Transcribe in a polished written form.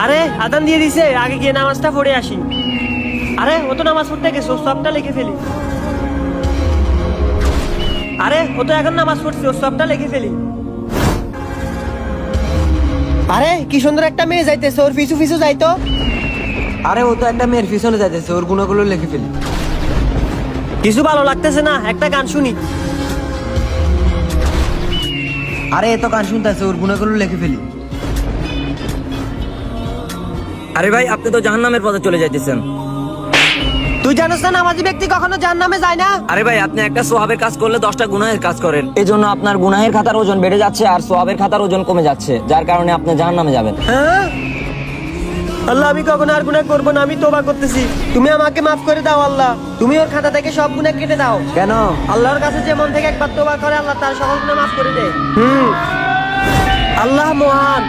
আরে আদান দিয়ে দিছে, আগে গিয়ে নামাজটা পড়ে আসি। আরে ও তো নামাজ পড়তে গেছে, সবটা লিখে ফেলি। আরে ও তো এখন নামাজ পড়ছে, সবটা লিখে ফেলি। আরে কি সুন্দর একটা মেয়ে যাইতেছে, ওর পিছু পিছু যাইতো। আরে ও তো একটা মেয়ের পিছনে যাইতেছে, ওর গুণাগুলো লিখে ফেলি। কিছু ভালো লাগতেছে না, একটা গান শুনি। আরে এ তো গান শুনতেছে, ওর গুণাগুলো লিখে ফেলি। আরে ভাই, আপনি তো জাহান্নামের পথে চলে যাইতেছেন। তুই জানিস না নামাজি ব্যক্তি কখনো জাহান্নামে যায় না? আরে ভাই, আপনি একটা সোয়াবের কাজ করলে 10টা গুনাহের কাজ করেন, এই জন্য আপনার গুনাহের খাতার ওজন বেড়ে যাচ্ছে আর সোয়াবের খাতার ওজন কমে যাচ্ছে, যার কারণে আপনি জাহান্নামে যাবেন। হ্যাঁ আল্লাহ, আমি কখনো আর গুনাহ করবো না, আমি তোবা করতেছি। তুমি আমাকে মাফ করে দাও আল্লাহ, তুমি ওর খাতা থেকে সব গুনাহ কেটে দাও। কেন? আল্লাহর কাছে যে মন থেকে একবার তোবা করে, আল্লাহ তার সকল গুনাহ মাফ করে দেয়। আল্লাহ মহান।